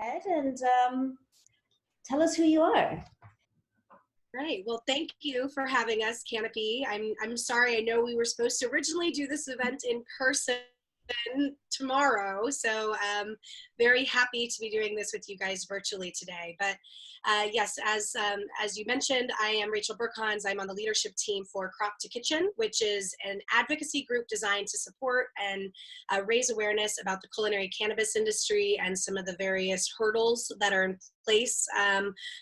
ahead and tell us who you are. Right. Well, thank you for having us, Canopy. I'm sorry. I know we were supposed to originally do this event in person tomorrow, so very happy to be doing this with you guys virtually today. But yes, as you mentioned, I am Rachel Burkons. I'm on the leadership team for Crop to Kitchen, which is an advocacy group designed to support and raise awareness about the culinary cannabis industry and some of the various hurdles that are in place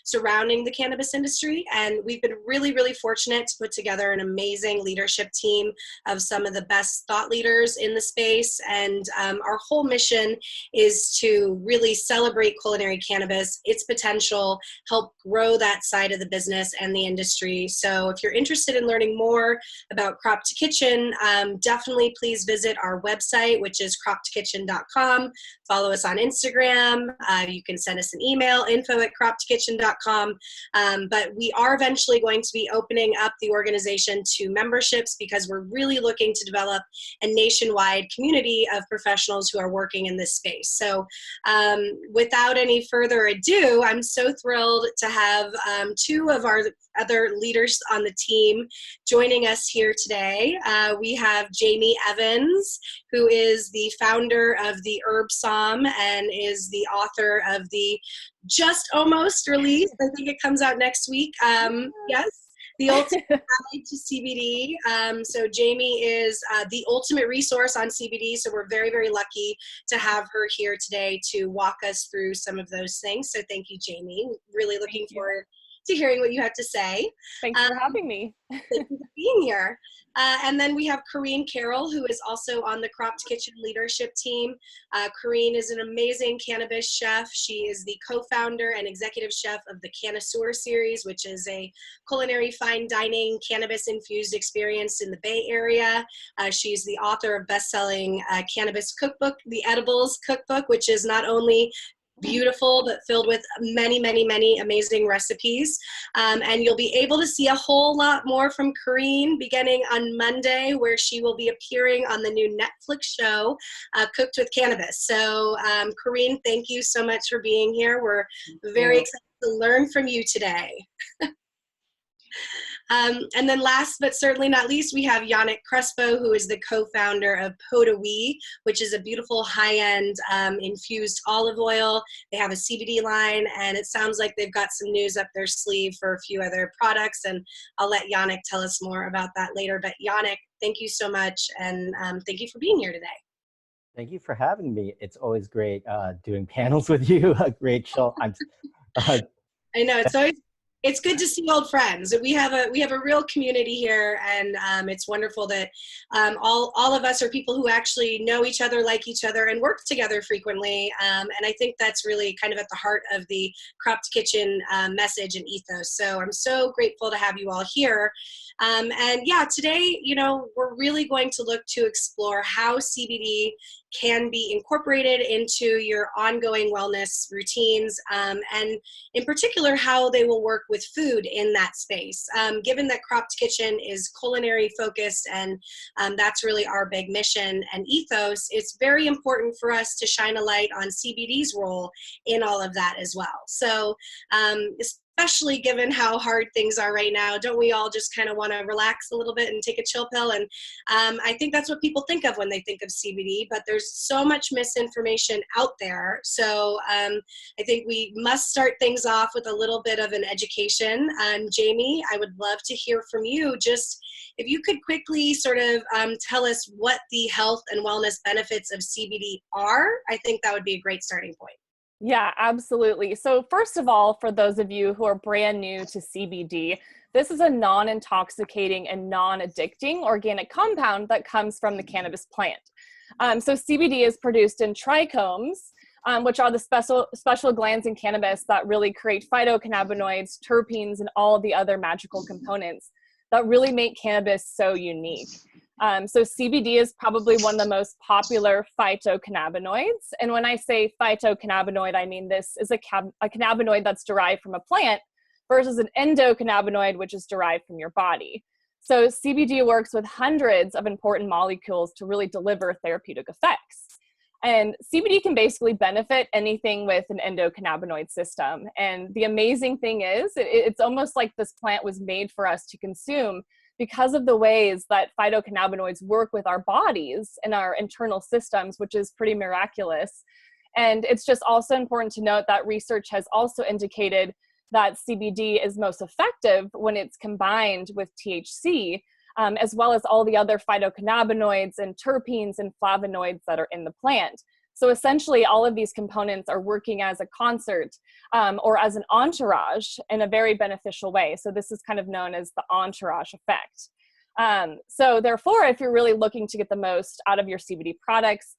surrounding the cannabis industry. And we've been really, really fortunate to put together an amazing leadership team of some of the best thought leaders in the space. And our whole mission is to really celebrate culinary cannabis, its potential, help grow that side of the business and the industry. So if you're interested in learning more about Crop to Kitchen, definitely please visit our website, which is croptokitchen.com. Follow us on Instagram. You can send us an email, info@croptokitchen.com. But we are eventually going to be opening up the organization to memberships because we're really looking to develop a nationwide community of professionals who are working in this space. So without any further ado, I'm so thrilled to have two of our other leaders on the team joining us here today. We have Jamie Evans, who is the founder of the HerbSomm and is the author of the just almost released, I think it comes out next week, yes, the ultimate guide to CBD. So Jamie is the ultimate resource on CBD, so we're very, very lucky to have her here today to walk us through some of those things. So thank you, Jamie. Really looking forward to hearing what you have to say. Thanks for having me. Thank you for being here. And then we have Coreen Carrol, who is also on the Crop to Kitchen leadership team. Coreen is an amazing cannabis chef. She is the co-founder and executive chef of the Cannaisseur Series, which is a culinary fine dining cannabis-infused experience in the Bay Area. She's the author of best-selling cannabis cookbook, The Edibles Cookbook, which is not only beautiful, but filled with many, many, many amazing recipes. And you'll be able to see a whole lot more from Coreen beginning on Monday, where she will be appearing on the new Netflix show, Cooked with Cannabis. So Coreen, thank you so much for being here. We're very excited to learn from you today. And then last but certainly not least, we have Yannick Crespo, who is the co-founder of Potawi, which is a beautiful high-end infused olive oil. They have a CBD line, and it sounds like they've got some news up their sleeve for a few other products, and I'll let Yannick tell us more about that later. But Yannick, thank you so much, and thank you for being here today. Thank you for having me. It's always great doing panels with you, Rachel. I know, it's good to see old friends. We have a real community here, and it's wonderful that all of us are people who actually know each other, like each other, and work together frequently. And I think that's really kind of at the heart of the Crop to Kitchen message and ethos. So I'm so grateful to have you all here. And yeah, today, we're really going to look to explore how CBD can be incorporated into your ongoing wellness routines, and in particular, how they will work with food in that space. Given that Crop to Kitchen is culinary focused, and that's really our big mission and ethos, it's very important for us to shine a light on CBD's role in all of that as well. So, especially given how hard things are right now, don't we all just kind of want to relax a little bit and take a chill pill? And I think that's what people think of when they think of CBD, but there's so much misinformation out there. So I think we must start things off with a little bit of an education. Jamie, I would love to hear from you. Just if you could quickly sort of tell us what the health and wellness benefits of CBD are, I think that would be a great starting point. Yeah, absolutely. So first of all, for those of you who are brand new to CBD, this is a non-intoxicating and non-addicting organic compound that comes from the cannabis plant. So CBD is produced in trichomes, which are the special glands in cannabis that really create phytocannabinoids, terpenes, and all of the other magical components that really make cannabis so unique. So CBD is probably one of the most popular phytocannabinoids. And when I say phytocannabinoid, I mean this is a cannabinoid that's derived from a plant versus an endocannabinoid, which is derived from your body. So CBD works with hundreds of important molecules to really deliver therapeutic effects. And CBD can basically benefit anything with an endocannabinoid system. And the amazing thing is, it's almost like this plant was made for us to consume because of the ways that phytocannabinoids work with our bodies and our internal systems, which is pretty miraculous. And it's just also important to note that research has also indicated that CBD is most effective when it's combined with THC, as well as all the other phytocannabinoids and terpenes and flavonoids that are in the plant. So essentially, all of these components are working as a concert or as an entourage in a very beneficial way. So this is kind of known as the entourage effect. So therefore, if you're really looking to get the most out of your CBD products,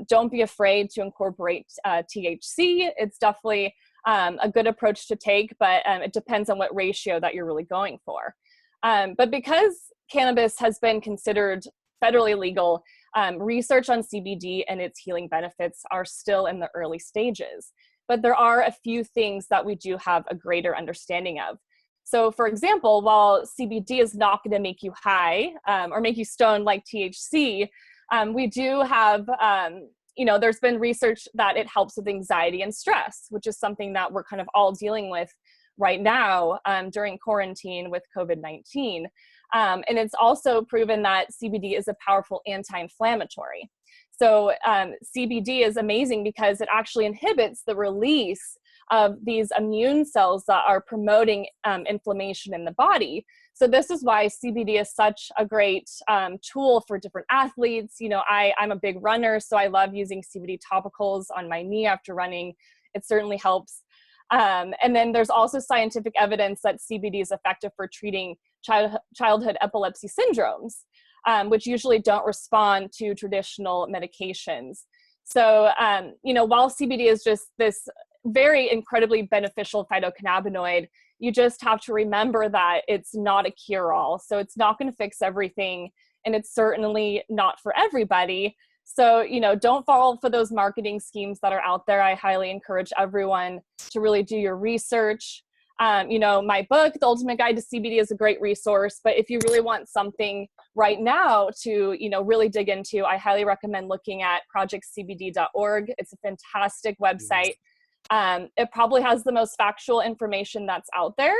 don't be afraid to incorporate THC. It's definitely a good approach to take, but it depends on what ratio that you're really going for. But because cannabis has been considered federally legal, research on CBD and its healing benefits are still in the early stages. But there are a few things that we do have a greater understanding of. So for example, while CBD is not going to make you high or make you stoned like THC, we do have, there's been research that it helps with anxiety and stress, which is something that we're kind of all dealing with right now during quarantine with COVID-19. And it's also proven that CBD is a powerful anti-inflammatory. So CBD is amazing because it actually inhibits the release of these immune cells that are promoting inflammation in the body. So this is why CBD is such a great tool for different athletes. I'm a big runner, so I love using CBD topicals on my knee after running. It certainly helps. And then there's also scientific evidence that CBD is effective for treating childhood epilepsy syndromes, which usually don't respond to traditional medications. So, while CBD is just this very incredibly beneficial phytocannabinoid, you just have to remember that it's not a cure-all. So it's not going to fix everything, and it's certainly not for everybody. So, don't fall for those marketing schemes that are out there. I highly encourage everyone to really do your research. My book, The Ultimate Guide to CBD, is a great resource, but if you really want something right now to, really dig into, I highly recommend looking at projectcbd.org. It's a fantastic website. It probably has the most factual information that's out there.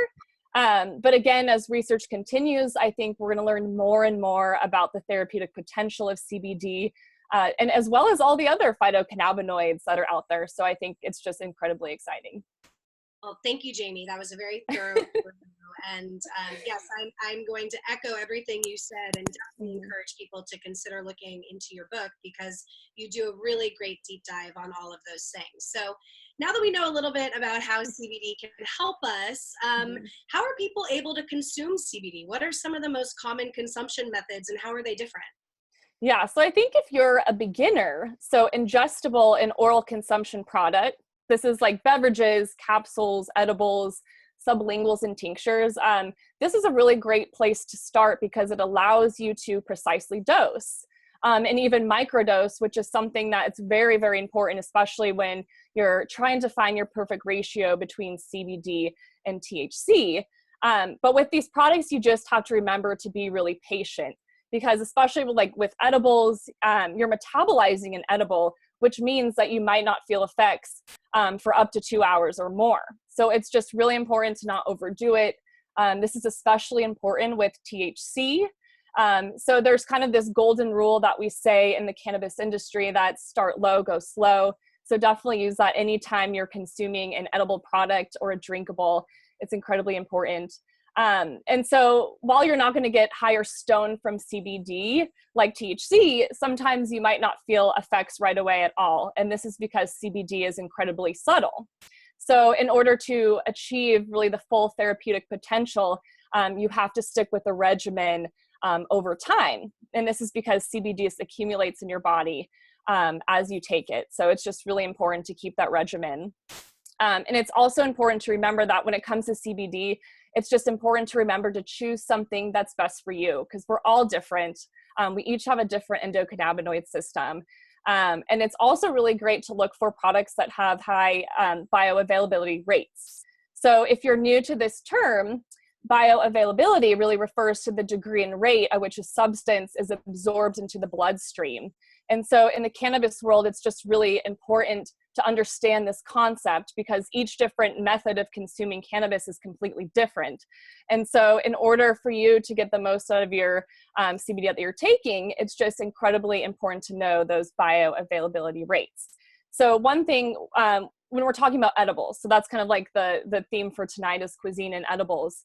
But again, as research continues, I think we're going to learn more and more about the therapeutic potential of CBD, and as well as all the other phytocannabinoids that are out there. So I think it's just incredibly exciting. Well, thank you, Jamie. That was a very thorough overview. And yes, I'm going to echo everything you said and definitely encourage people to consider looking into your book because you do a really great deep dive on all of those things. So now that we know a little bit about how CBD can help us, how are people able to consume CBD? What are some of the most common consumption methods and how are they different? Yeah, so I think if you're a beginner, so ingestible and oral consumption product, this is like beverages, capsules, edibles, sublinguals, and tinctures. This is a really great place to start because it allows you to precisely dose and even microdose, which is something that it's very, very important, especially when you're trying to find your perfect ratio between CBD and THC. But with these products, you just have to remember to be really patient because especially with edibles, you're metabolizing an edible, which means that you might not feel effects for up to 2 hours or more. So it's just really important to not overdo it. This is especially important with THC. So there's kind of this golden rule that we say in the cannabis industry that start low, go slow. So definitely use that anytime you're consuming an edible product or a drinkable. It's incredibly important. And so while you're not going to get higher stone from CBD like THC, sometimes you might not feel effects right away at all. And this is because CBD is incredibly subtle. So in order to achieve really the full therapeutic potential, you have to stick with a regimen over time. And this is because CBD accumulates in your body as you take it. So it's just really important to keep that regimen. And it's also important to remember that when it comes to CBD, it's just important to remember to choose something that's best for you because we're all different. We each have a different endocannabinoid system. And it's also really great to look for products that have high bioavailability rates. So if you're new to this term, bioavailability really refers to the degree and rate at which a substance is absorbed into the bloodstream. And so in the cannabis world, it's just really important to understand this concept because each different method of consuming cannabis is completely different. And so in order for you to get the most out of your CBD that you're taking, it's just incredibly important to know those bioavailability rates. So one thing, when we're talking about edibles, so that's kind of like the theme for tonight is cuisine and edibles.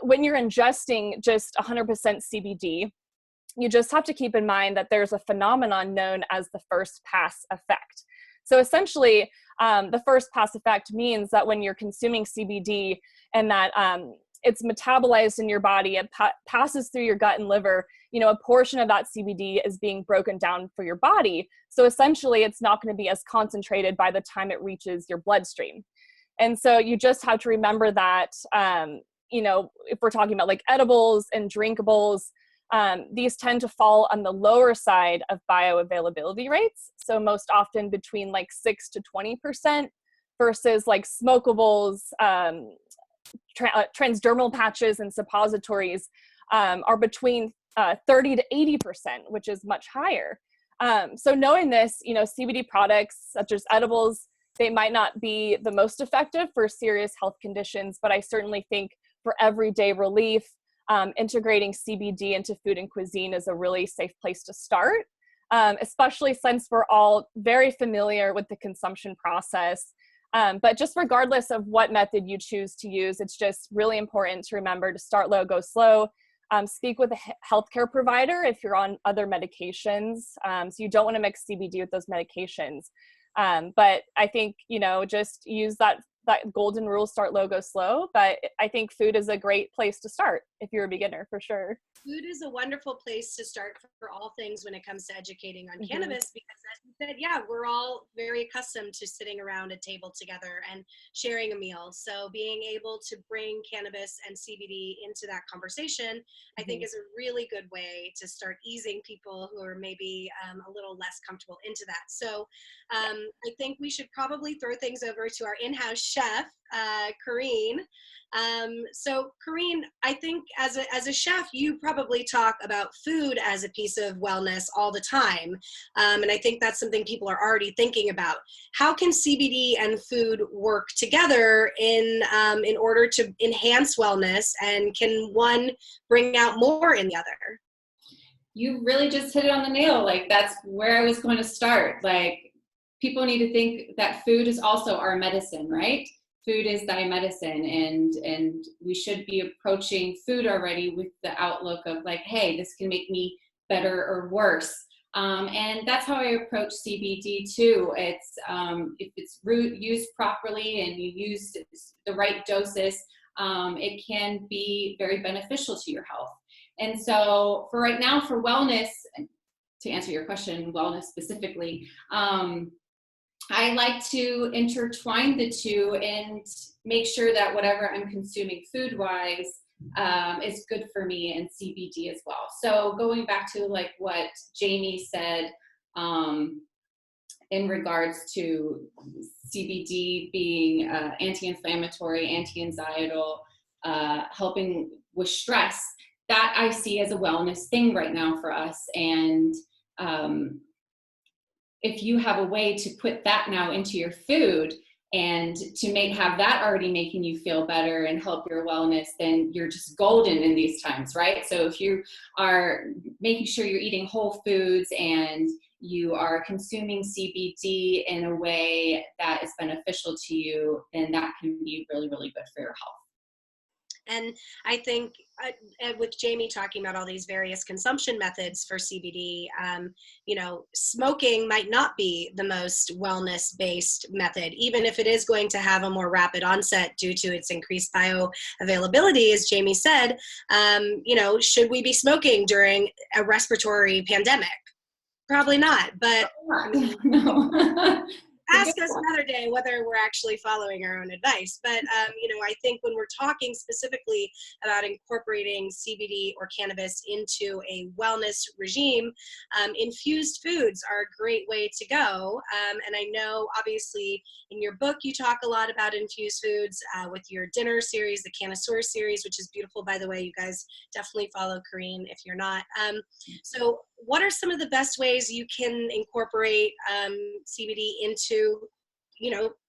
When you're ingesting just 100% CBD, you just have to keep in mind that there's a phenomenon known as the first pass effect. So essentially, the first pass effect means that when you're consuming CBD and that it's metabolized in your body, it passes through your gut and liver, a portion of that CBD is being broken down for your body. So essentially, it's not going to be as concentrated by the time it reaches your bloodstream. And so you just have to remember that, if we're talking about like edibles and drinkables, these tend to fall on the lower side of bioavailability rates. So most often between like 6 to 20% versus like smokables, transdermal patches and suppositories are between 30 to 80%, which is much higher. So knowing this, CBD products such as edibles, they might not be the most effective for serious health conditions, but I certainly think for everyday relief, integrating CBD into food and cuisine is a really safe place to start, especially since we're all very familiar with the consumption process. But just regardless of what method you choose to use, it's just really important to remember to start low, go slow. Speak with a healthcare provider if you're on other medications. So you don't want to mix CBD with those medications. But I think, just use that golden rule, start low, go slow. But I think food is a great place to start if you're a beginner, for sure. Food is a wonderful place to start for all things when it comes to educating on cannabis, because as you said, we're all very accustomed to sitting around a table together and sharing a meal. So being able to bring cannabis and CBD into that conversation, I think is a really good way to start easing people who are maybe a little less comfortable into that. So I think we should probably throw things over to our in-house chef, Coreen. So Coreen, I think as a chef, you probably talk about food as a piece of wellness all the time. And I think that's something people are already thinking about. How can CBD and food work together in order to enhance wellness, and can one bring out more in the other? You really just hit it on the nail. Like, that's where I was going to start. Like, people need to think that food is also our medicine, right? Food is thy medicine, and we should be approaching food already with the outlook of like, hey, this can make me better or worse. And that's how I approach CBD too. It's if it's used properly and you use the right doses, it can be very beneficial to your health. And so for right now, for wellness, to answer your question, wellness specifically, I like to intertwine the two and make sure that whatever I'm consuming food-wise is good for me, and CBD as well. So going back to like what Jamie said in regards to CBD being anti-inflammatory, anti-anxietal, helping with stress, that I see as a wellness thing right now for us. And if you have a way to put that now into your food and to have that already making you feel better and help your wellness, then you're just golden in these times, right? So if you are making sure you're eating whole foods and you are consuming CBD in a way that is beneficial to you, then that can be really, really good for your health. And I think with Jamie talking about all these various consumption methods for CBD, smoking might not be the most wellness-based method, even if it is going to have a more rapid onset due to its increased bioavailability, as Jamie said. Should we be smoking during a respiratory pandemic? Probably not, but no. ask us another day whether we're actually following our own advice. But, I think when we're talking specifically about incorporating CBD or cannabis into a wellness regime, infused foods are a great way to go. And I know, obviously, in your book, you talk a lot about infused foods with your dinner series, the Cannaisseur Series, which is beautiful, by the way. You guys definitely follow Coreen if you're not. So what are some of the best ways you can incorporate CBD into,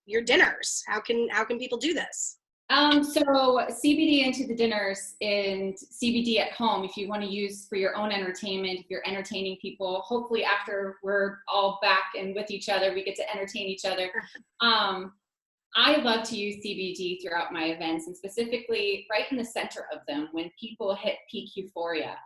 your dinners? How can people do this? So CBD into the dinners and CBD at home, if you want to use for your own entertainment, if you're entertaining people, hopefully after we're all back and with each other, we get to entertain each other. I love to use CBD throughout my events, and specifically right in the center of them when people hit peak euphoria.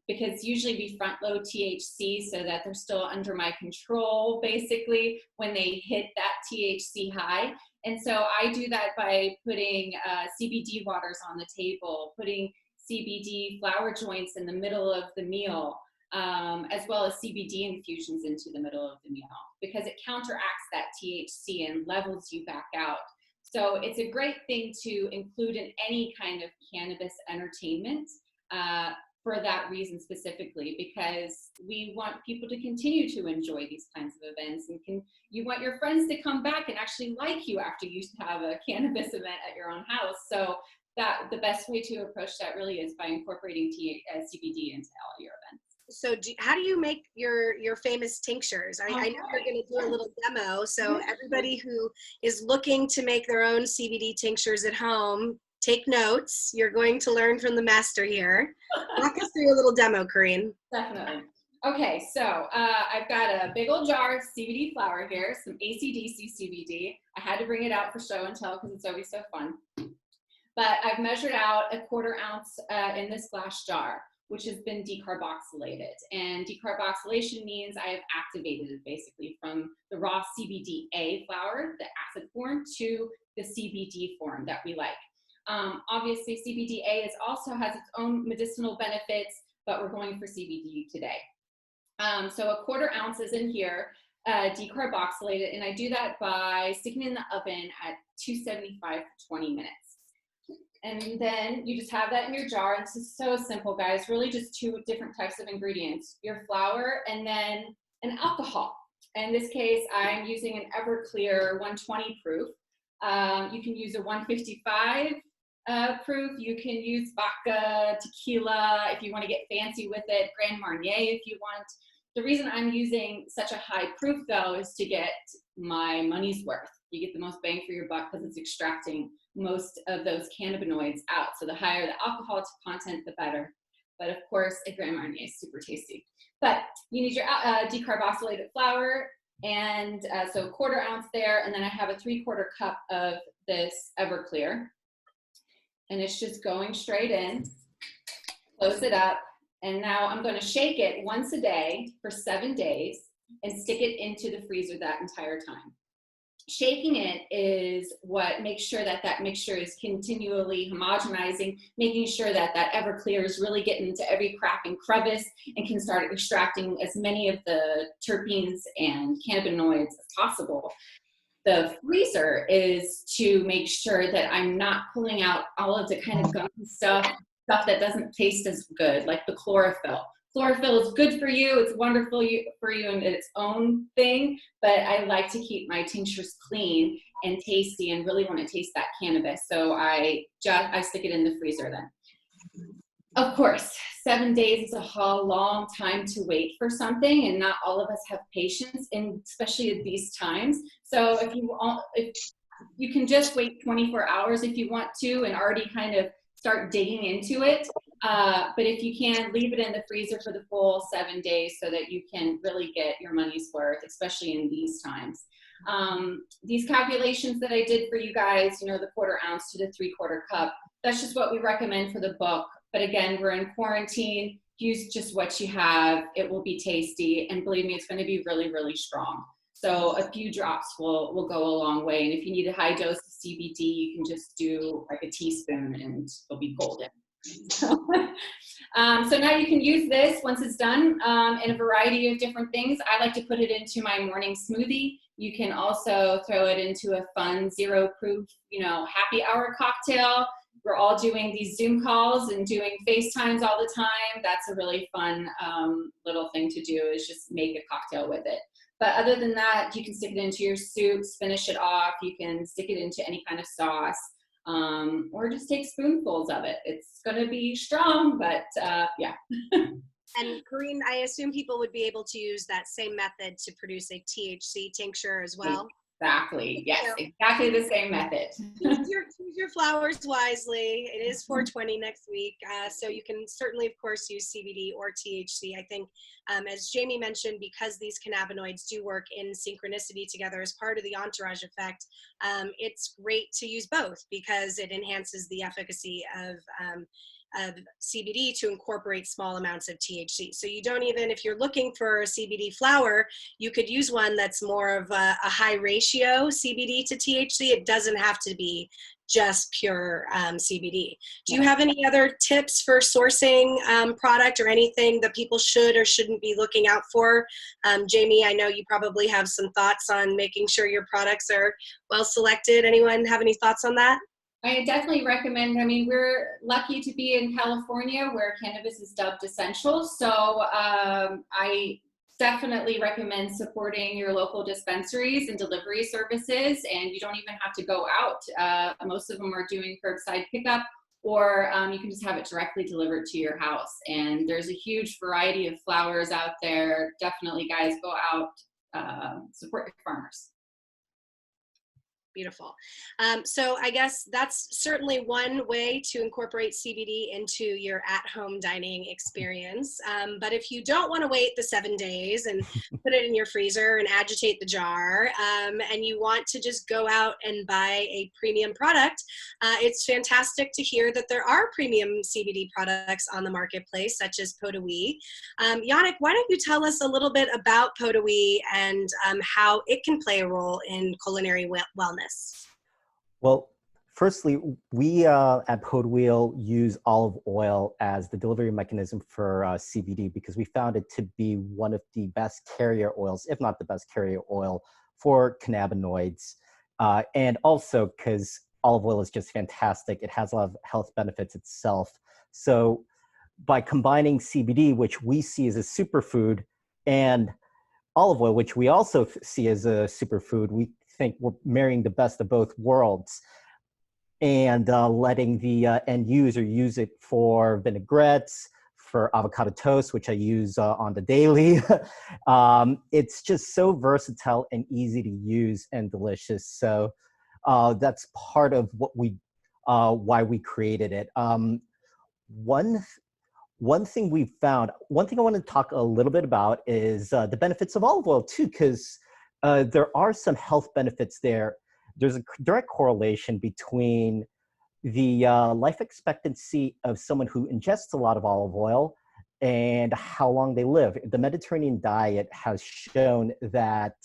Because usually we front load THC so that they're still under my control, basically, when they hit that THC high. And so I do that by putting CBD waters on the table, putting CBD flower joints in the middle of the meal, as well as CBD infusions into the middle of the meal, because it counteracts that THC and levels you back out. So it's a great thing to include in any kind of cannabis entertainment. For that reason specifically, because we want people to continue to enjoy these kinds of events, and you want your friends to come back and actually like you after you have a cannabis event at your own house. So that the best way to approach that really is by incorporating CBD into all your events. So how do you make your famous tinctures? I know you're going to do a little demo, so everybody who is looking to make their own CBD tinctures at home, take notes. You're going to learn from the master here. Walk us through a little demo, Coreen. Definitely. Okay, so I've got a big old jar of CBD flower here, some AC/DC CBD. I had to bring it out for show and tell because it's always so fun. But I've measured out a 1/4 ounce in this glass jar, which has been decarboxylated. And decarboxylation means I have activated it basically from the raw CBDA flower, the acid form, to the CBD form that we like. Obviously, CBDA also has its own medicinal benefits, but we're going for CBD today. So a 1/4 ounce is in here, decarboxylated, and I do that by sticking it in the oven at 275 for 20 minutes. And then you just have that in your jar. This is so simple, guys. Really just 2 different types of ingredients, your flour and then an alcohol. In this case, I'm using an Everclear 120 proof. You can use a 155 proof. You can use vodka, tequila, if you want to get fancy with it, Grand Marnier if you want. The reason I'm using such a high proof, though, is to get my money's worth. You get the most bang for your buck because it's extracting most of those cannabinoids out. So the higher the alcohol content, the better. But of course, a Grand Marnier is super tasty. But you need your decarboxylated flour, and so 1/4 ounce there, and then I have a 3/4 cup of this Everclear. And it's just going straight in, close it up, and now I'm going to shake it once a day for 7 days and stick it into the freezer that entire time. Shaking it is what makes sure that that mixture is continually homogenizing, making sure that that Everclear is really getting into every crack and crevice and can start extracting as many of the terpenes and cannabinoids as possible. The freezer is to make sure that I'm not pulling out all of the kind of gummy stuff that doesn't taste as good, like the chlorophyll. Chlorophyll is good for you. It's wonderful for you in its own thing, but I like to keep my tinctures clean and tasty and really want to taste that cannabis. So I stick it in the freezer then. Of course, 7 days is a long time to wait for something, and not all of us have patience, and especially at these times. So if you can just wait 24 hours if you want to and already kind of start digging into it. But if you can, leave it in the freezer for the full 7 days so that you can really get your money's worth, especially in these times. These calculations that I did for you guys, the 1/4 ounce to the 3/4 cup, that's just what we recommend for the book. But again, we're in quarantine. Use just what you have. It will be tasty. And believe me, it's going to be really, really strong. So a few drops will go a long way. And if you need a high dose of CBD, you can just do like a teaspoon and it'll be golden. So now you can use this once it's done in a variety of different things. I like to put it into my morning smoothie. You can also throw it into a fun, zero proof, happy hour cocktail. We're all doing these Zoom calls and doing FaceTimes all the time. That's a really fun little thing to do, is just make a cocktail with it. But other than that, you can stick it into your soups, finish it off. You can stick it into any kind of sauce, or just take spoonfuls of it. It's going to be strong, but yeah. And Coreen, I assume people would be able to use that same method to produce a THC tincture as well. Exactly. Yes, exactly the same method. choose your flowers wisely. It is 420 next week, so you can certainly, of course, use CBD or THC. I think, as Jamie mentioned, because these cannabinoids do work in synchronicity together as part of the entourage effect, it's great to use both because it enhances the efficacy of CBD to incorporate small amounts of THC. So you don't even, if you're looking for a CBD flower, you could use one that's more of a high ratio CBD to THC. It doesn't have to be just pure CBD. Do you have any other tips for sourcing product or anything that people should or shouldn't be looking out for? Jamie, I know you probably have some thoughts on making sure your products are well selected. Anyone have any thoughts on that? I definitely recommend, we're lucky to be in California where cannabis is dubbed essential. So I definitely recommend supporting your local dispensaries and delivery services, and you don't even have to go out. Most of them are doing curbside pickup, or you can just have it directly delivered to your house. And there's a huge variety of flowers out there. Definitely, guys, go out, support your farmers. Beautiful. So I guess that's certainly one way to incorporate CBD into your at-home dining experience. But if you don't want to wait the 7 days and put it in your freezer and agitate the jar, and you want to just go out and buy a premium product, it's fantastic to hear that there are premium CBD products on the marketplace, such as Podawee. Yannick, why don't you tell us a little bit about Podawee and how it can play a role in culinary wellness? Well, firstly, we at Podawee use olive oil as the delivery mechanism for CBD because we found it to be one of the best carrier oils, if not the best carrier oil, for cannabinoids. And also because olive oil is just fantastic. It has a lot of health benefits itself. So by combining CBD, which we see as a superfood, and olive oil, which we also see as a superfood, we think we're marrying the best of both worlds, and letting the end user use it for vinaigrettes, for avocado toast, which I use on the daily. It's just so versatile and easy to use and delicious. So that's part of what why we created it. One thing we found, one thing I want to talk a little bit about is the benefits of olive oil too, because there are some health benefits there. There's a direct correlation between the life expectancy of someone who ingests a lot of olive oil and how long they live. The Mediterranean diet has shown that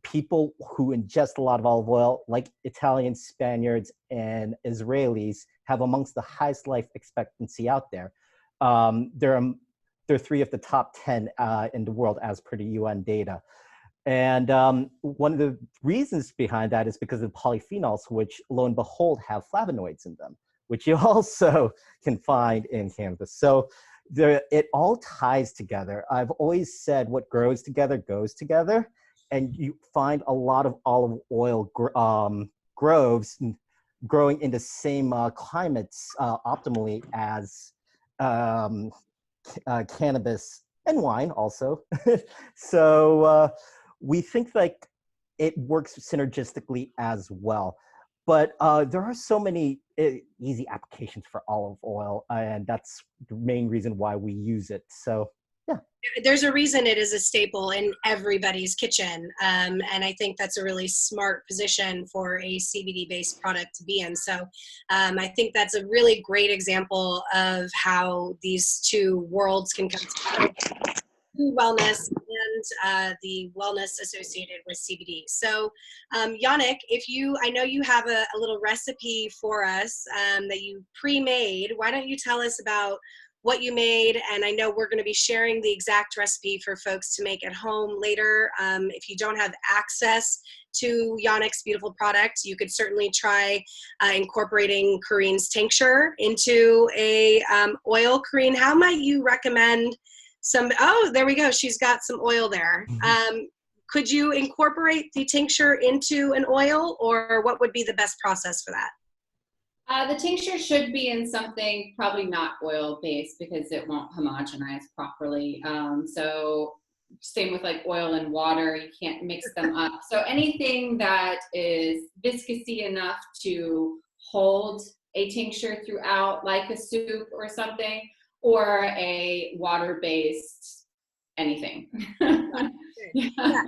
people who ingest a lot of olive oil, like Italians, Spaniards, and Israelis, have amongst the highest life expectancy out there. They're 3 of the top 10 in the world as per the UN data. And one of the reasons behind that is because of polyphenols, which lo and behold have flavonoids in them, which you also can find in cannabis. So it all ties together. I've always said what grows together goes together, and you find a lot of olive oil groves growing in the same climates optimally as cannabis and wine also. So we think like it works synergistically as well. But there are so many easy applications for olive oil, and that's the main reason why we use it. So yeah. There's a reason it is a staple in everybody's kitchen. And I think that's a really smart position for a CBD-based product to be in. So I think that's a really great example of how these two worlds can come together. Wellness and the wellness associated with CBD. So Yannick, I know you have a little recipe for us that you pre-made. Why don't you tell us about what you made, and I know we're going to be sharing the exact recipe for folks to make at home later. If you don't have access to Yannick's beautiful product, you could certainly try incorporating Coreen's tincture into a oil. Coreen, how might you recommend some? Oh, there we go. She's got some oil there. Could you incorporate the tincture into an oil, or what would be the best process for that? The tincture should be in something probably not oil-based because it won't homogenize properly. So same with like oil and water, you can't mix them up. So anything that is viscousy enough to hold a tincture throughout, like a soup or something, or a water-based anything. Yeah.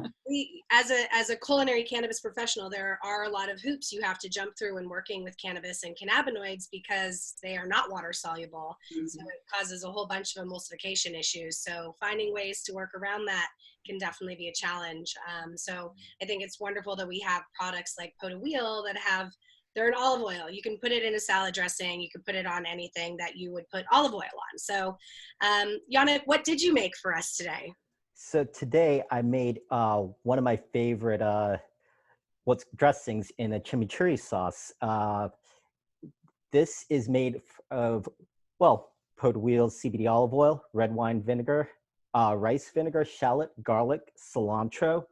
As a culinary cannabis professional, there are a lot of hoops you have to jump through when working with cannabis and cannabinoids because they are not water soluble. So it causes a whole bunch of emulsification issues. So finding ways to work around that can definitely be a challenge. So I think it's wonderful that we have products like Pot de Wheel that they're in olive oil. You can put it in a salad dressing. You can put it on anything that you would put olive oil on. So Yannick, what did you make for us today? So today I made one of my favorite dressings in a chimichurri sauce. This is made of, well, Pot de Wheel CBD olive oil, red wine vinegar, rice vinegar, shallot, garlic, cilantro,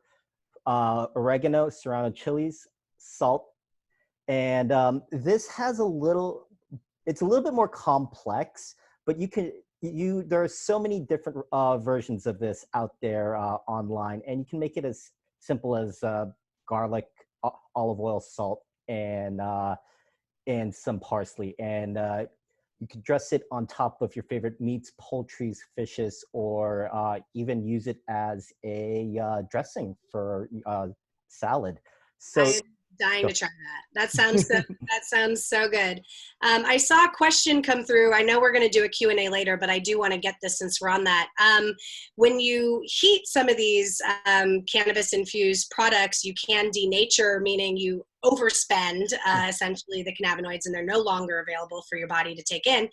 oregano, serrano chilies, salt. And this has it's a little bit more complex, but there are so many different versions of this out there online, and you can make it as simple as garlic, olive oil, salt, and some parsley. And you can dress it on top of your favorite meats, poultries, fishes, or even use it as a dressing for salad. So I'm dying to try that. That sounds so good. I saw a question come through. I know we're going to do a Q&A later, but I do want to get this since we're on that. When you heat some of these cannabis infused products, you can denature, meaning you overspend essentially the cannabinoids and they're no longer available for your body to take in.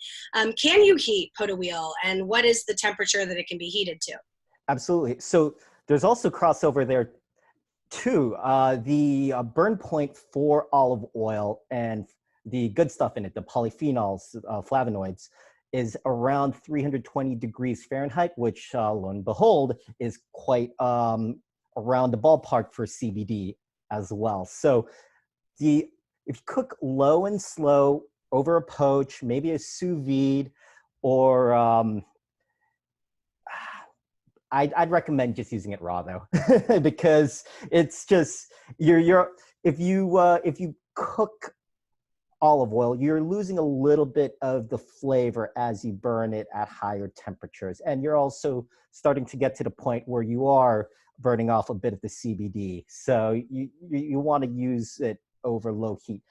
Can you heat Pot de Wheel, and what is the temperature that it can be heated to? Absolutely. So there's also crossover there too. The burn point for olive oil and the good stuff in it, the polyphenols, flavonoids, is around 320 degrees Fahrenheit, which lo and behold is quite around the ballpark for CBD as well. So if you cook low and slow over a poach, maybe a sous vide, or I'd recommend just using it raw though, because it's just if you cook olive oil, you're losing a little bit of the flavor as you burn it at higher temperatures, and you're also starting to get to the point where you are burning off a bit of the CBD. So you want to use it over low heat.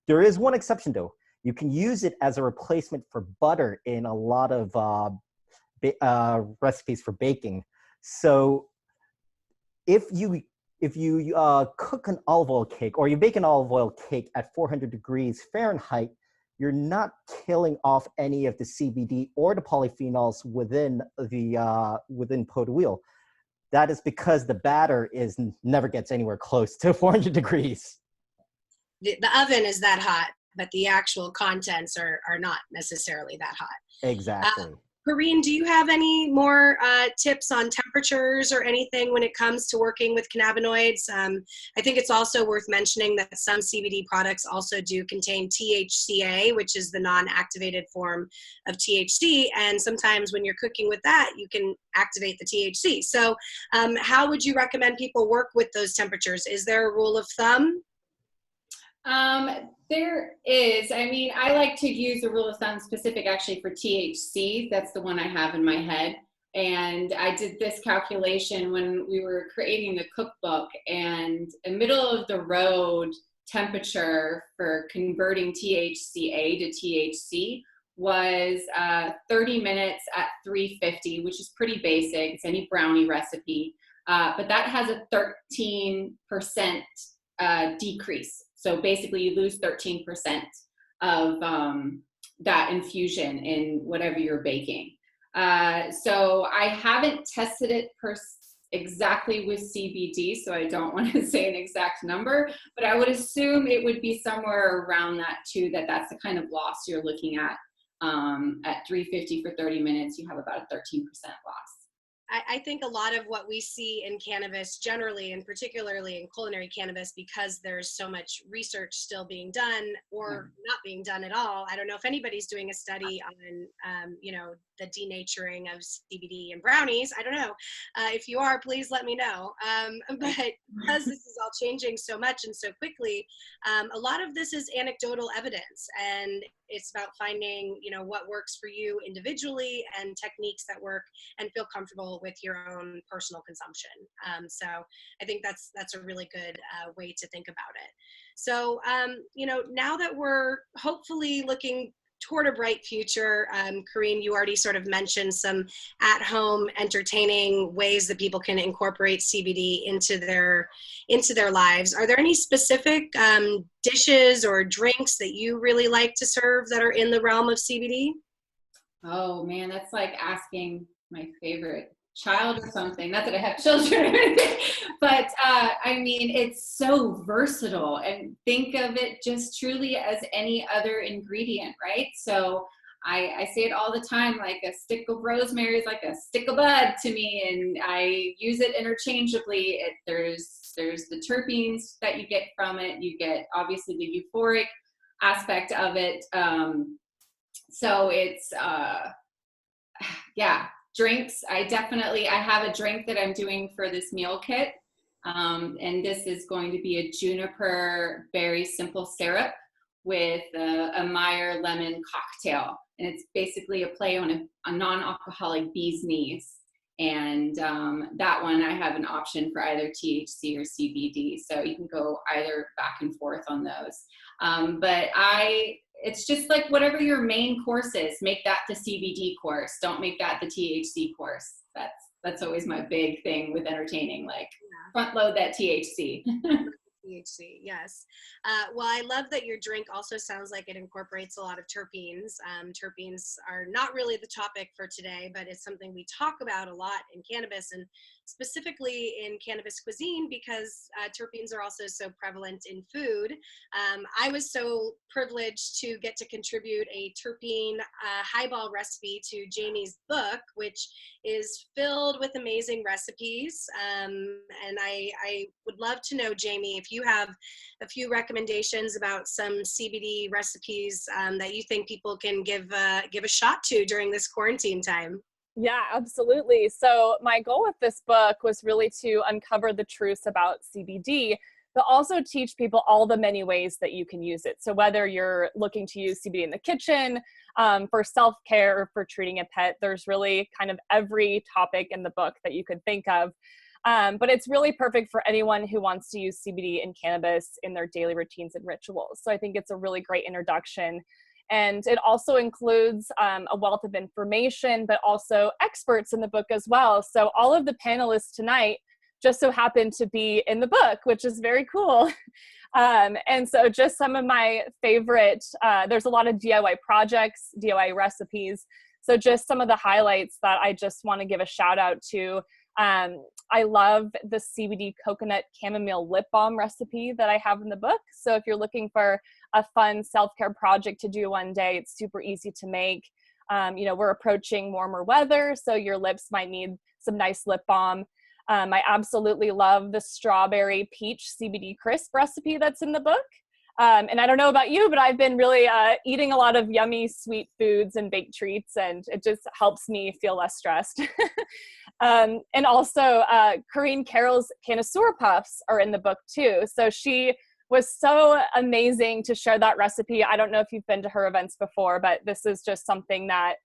There is one exception though. You can use it as a replacement for butter in a lot of recipes for baking. So if you cook an olive oil cake, or you bake an olive oil cake at 400 degrees Fahrenheit, you're not killing off any of the CBD or the polyphenols within Pot de Wheel. That is because the batter never gets anywhere close to 400 degrees. The oven is that hot, but the actual contents are not necessarily that hot. Exactly. Coreen, do you have any more tips on temperatures or anything when it comes to working with cannabinoids? I think it's also worth mentioning that some CBD products also do contain THCA, which is the non-activated form of THC. And sometimes when you're cooking with that, you can activate the THC. So how would you recommend people work with those temperatures? Is there a rule of thumb? There is. I mean, I like to use a rule of thumb specific actually for THC. That's the one I have in my head. And I did this calculation when we were creating the cookbook, and a middle of the road temperature for converting THCA to THC was 30 minutes at 350, which is pretty basic. It's any brownie recipe. But that has a 13% decrease. So basically you lose 13% of that infusion in whatever you're baking. So I haven't tested it exactly with CBD, so I don't want to say an exact number, but I would assume it would be somewhere around that too, that's the kind of loss you're looking at 350 for 30 minutes, you have about a 13% loss. I think a lot of what we see in cannabis generally, and particularly in culinary cannabis, because there's so much research still being done or not being done at all. I don't know if anybody's doing a study on, the denaturing of CBD and brownies. I don't know. If you are, please let me know. But because this is all changing so much and so quickly, a lot of this is anecdotal evidence, and it's about finding, what works for you individually and techniques that work and feel comfortable with your own personal consumption. So I think that's a really good way to think about it. So, now that we're hopefully looking toward a bright future, Coreen, you already sort of mentioned some at-home entertaining ways that people can incorporate CBD into their lives. Are there any specific dishes or drinks that you really like to serve that are in the realm of CBD? Oh man, that's like asking my favorite child or something. Not that I have children or anything, but I mean, it's so versatile, and think of it just truly as any other ingredient, right? So I say it all the time, like a stick of rosemary is like a stick of bud to me, and I use it interchangeably. There's the terpenes that you get from it. You get obviously the euphoric aspect of it. So it's, drinks. I have a drink that I'm doing for this meal kit. And this is going to be a juniper berry simple syrup with a Meyer lemon cocktail. And it's basically a play on a non-alcoholic bee's knees. And that one, I have an option for either THC or CBD. So you can go either back and forth on those. It's just like whatever your main course is, make that the CBD course. Don't make that the THC course. That's always my big thing with entertaining, like front load that THC. THC, yes. Well, I love that your drink also sounds like it incorporates a lot of terpenes. Terpenes are not really the topic for today, but it's something we talk about a lot in cannabis, and specifically in cannabis cuisine, because terpenes are also so prevalent in food. I was so privileged to get to contribute a terpene highball recipe to Jamie's book, which is filled with amazing recipes. And I would love to know, Jamie, if you have a few recommendations about some CBD recipes that you think people can give a shot to during this quarantine time. Yeah, absolutely. So my goal with this book was really to uncover the truths about CBD, but also teach people all the many ways that you can use it. So whether you're looking to use CBD in the kitchen, for self-care, or for treating a pet, there's really kind of every topic in the book that you could think of. But it's really perfect for anyone who wants to use CBD and cannabis in their daily routines and rituals. So I think it's a really great introduction. And it also includes a wealth of information, but also experts in the book as well. So all of the panelists tonight just so happen to be in the book, which is very cool. And so just some of my favorite, there's a lot of DIY projects, DIY recipes. So just some of the highlights that I just want to give a shout out to. I love the CBD coconut chamomile lip balm recipe that I have in the book. So if you're looking for a fun self-care project to do one day, it's super easy to make. We're approaching warmer weather, so your lips might need some nice lip balm. I absolutely love the strawberry peach CBD crisp recipe that's in the book. And I don't know about you, but I've been really eating a lot of yummy sweet foods and baked treats, and it just helps me feel less stressed. And also Coreen Carrol's Cannaisseur puffs are in the book too. So she was so amazing to share that recipe. I don't know if you've been to her events before, but this is just something that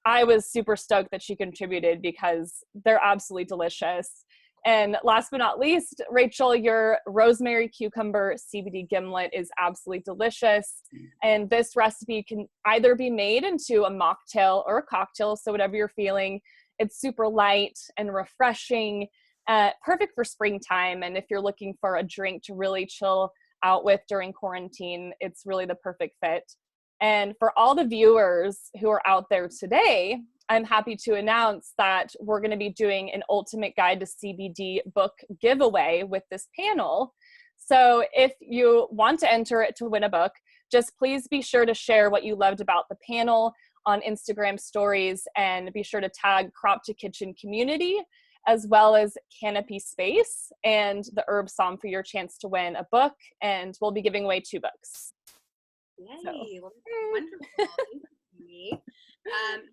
I was super stoked that she contributed because they're absolutely delicious. And last but not least, Rachel, your rosemary cucumber CBD gimlet is absolutely delicious. And this recipe can either be made into a mocktail or a cocktail, so whatever you're feeling. It's super light and refreshing, perfect for springtime. And if you're looking for a drink to really chill out with during quarantine, it's really the perfect fit. And for all the viewers who are out there today, I'm happy to announce that we're going to be doing an Ultimate Guide to CBD book giveaway with this panel. So if you want to enter it to win a book, just please be sure to share what you loved about the panel on Instagram stories, and be sure to tag Crop to Kitchen Community, as well as Canopy Space and the HerbSomm for your chance to win a book. And we'll be giving away 2 books. Yay, So. well, wonderful. Thank you.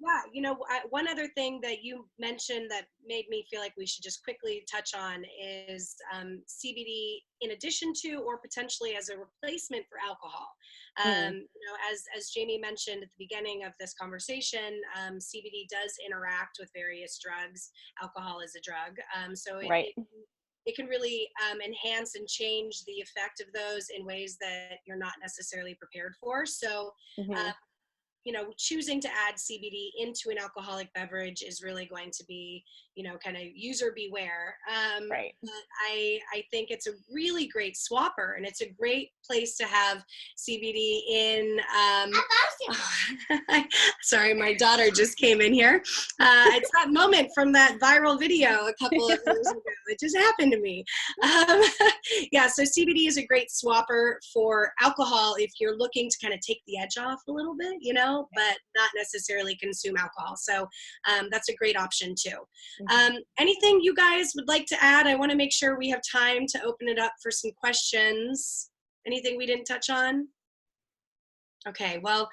Yeah, you know, one other thing that you mentioned that made me feel like we should just quickly touch on is CBD in addition to, or potentially as a replacement for alcohol. You know, as Jamie mentioned at the beginning of this conversation, CBD does interact with various drugs. Alcohol is a drug, so it can really enhance and change the effect of those in ways that you're not necessarily prepared for. So, you know, choosing to add CBD into an alcoholic beverage is really going to be, you know, kind of user beware. But I think it's a really great swapper, and it's a great place to have CBD in. Sorry, my daughter just came in here. It's that moment from that viral video a couple of years ago. It just happened to me. Yeah, so CBD is a great swapper for alcohol if you're looking to kind of take the edge off a little bit, you know, but not necessarily consume alcohol. So that's a great option too. Anything you guys would like to add? I want to make sure we have time to open it up for some questions. Anything we didn't touch on? Okay, well,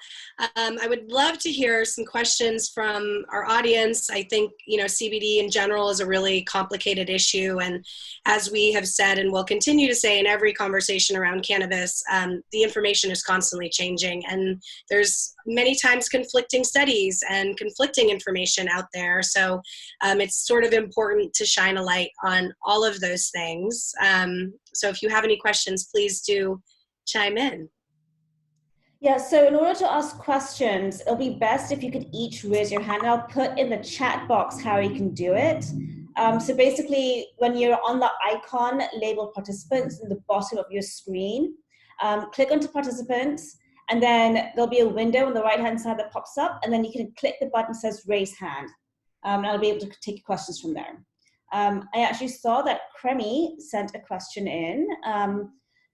I would love to hear some questions from our audience. I think, you know, CBD in general is a really complicated issue. And as we have said, and will continue to say in every conversation around cannabis, the information is constantly changing. And there's many times conflicting studies and conflicting information out there. So it's sort of important to shine a light on all of those things. So if you have any questions, please do chime in. Yeah, so in order to ask questions, it'll be best if you could each raise your hand. I'll put in the chat box how you can do it. So basically, when you're on the icon labeled participants in the bottom of your screen, click onto participants, and then there'll be a window on the right-hand side that pops up, and then you can click the button that says raise hand, and I'll be able to take questions from there. I actually saw that Cremi sent a question in,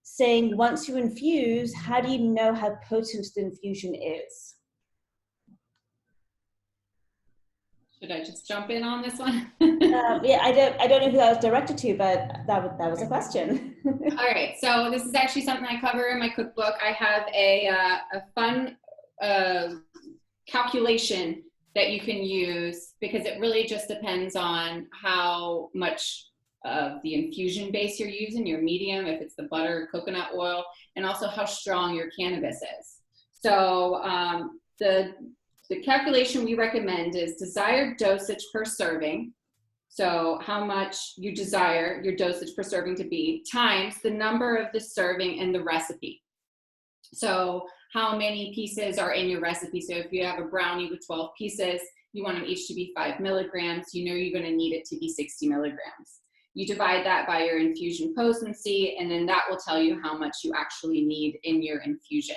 saying, once you infuse, how do you know how potent the infusion is? Should I just jump in on this one? Yeah, I don't know who that was directed to, but that was a question. All right, so this is actually something I cover in my cookbook. I have a fun calculation that you can use, because it really just depends on how much of the infusion base you're using, your medium, if it's the butter, coconut oil, and also how strong your cannabis is. So the calculation we recommend is desired dosage per serving. So how much you desire your dosage per serving to be, times the number of the serving in the recipe. So how many pieces are in your recipe? So if you have a brownie with 12 pieces, you want them each to be 5 milligrams. You know you're going to need it to be 60 milligrams. You divide that by your infusion potency, and then that will tell you how much you actually need in your infusion.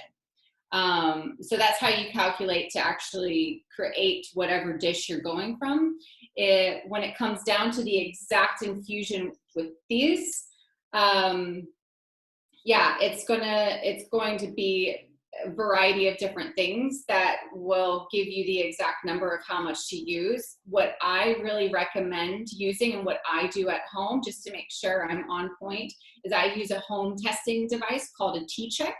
So that's how you calculate to actually create whatever dish you're going from. When it comes down to the exact infusion with these, yeah, it's going to be a variety of different things that will give you the exact number of how much to use. What I really recommend using, and what I do at home just to make sure I'm on point, is I use a home testing device called a T-Check.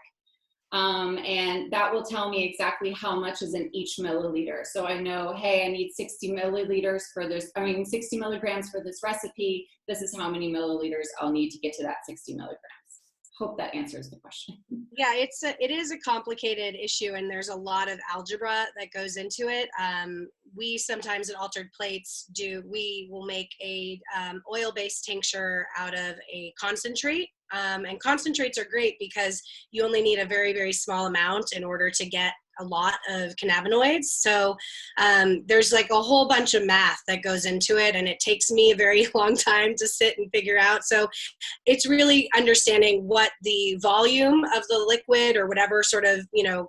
And that will tell me exactly how much is in each milliliter. So I know, hey, I need 60 milliliters for this, 60 milligrams for this recipe. This is how many milliliters I'll need to get to that 60 milligrams. Hope that answers the question. Yeah, it is a complicated issue, and there's a lot of algebra that goes into it. We sometimes at Altered Plates we will make a oil-based tincture out of a concentrate. And concentrates are great because you only need a very, very small amount in order to get a lot of cannabinoids. So there's like a whole bunch of math that goes into it, and it takes me a very long time to sit and figure out. So it's really understanding what the volume of the liquid or whatever sort of,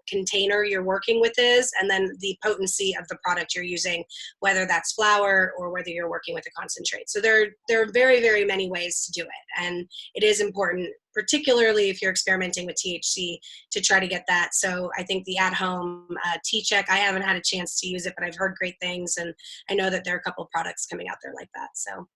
container you're working with is, and then the potency of the product you're using, whether that's flower or whether you're working with a concentrate. So there are very, very many ways to do it. And it is important, particularly if you're experimenting with THC, to try to get that. So I think the at-home T-Check, I haven't had a chance to use it, but I've heard great things. And I know that there are a couple of products coming out there like that. So.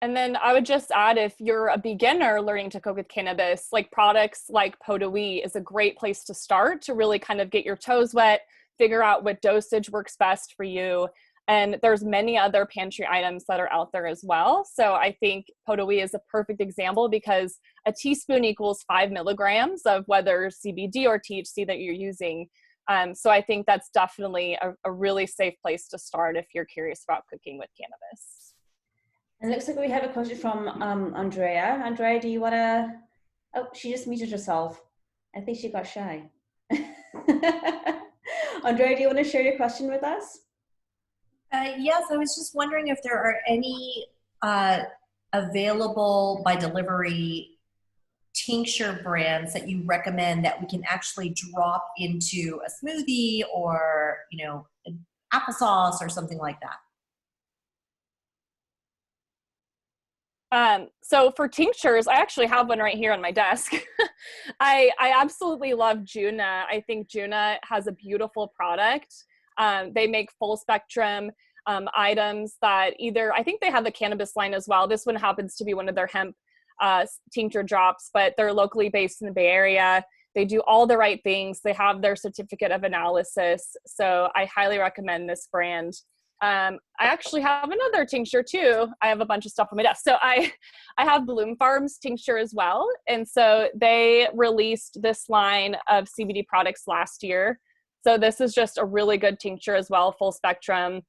And then I would just add, if you're a beginner learning to cook with cannabis, like products like Pot de Huile is a great place to start to really kind of get your toes wet, figure out what dosage works best for you. And there's many other pantry items that are out there as well. So I think Pot de Huile is a perfect example because a teaspoon equals 5 milligrams of whether CBD or THC that you're using. So I think that's definitely a really safe place to start if you're curious about cooking with cannabis. And it looks like we have a question from Andrea. Andrea, do you want to? Oh, she just muted herself. I think she got shy. Andrea, do you want to share your question with us? Yes, I was just wondering if there are any available by delivery tincture brands that you recommend that we can actually drop into a smoothie or, an applesauce or something like that. So for tinctures, I actually have one right here on my desk. I absolutely love Juna. I think Juna has a beautiful product. They make full spectrum items that I think they have the cannabis line as well. This one happens to be one of their hemp tincture drops, but they're locally based in the Bay Area. They do all the right things. They have their certificate of analysis. So I highly recommend this brand. I actually have another tincture too. I have a bunch of stuff on my desk. So I have Bloom Farms tincture as well. And so they released this line of CBD products last year. So this is just a really good tincture as well, full spectrum.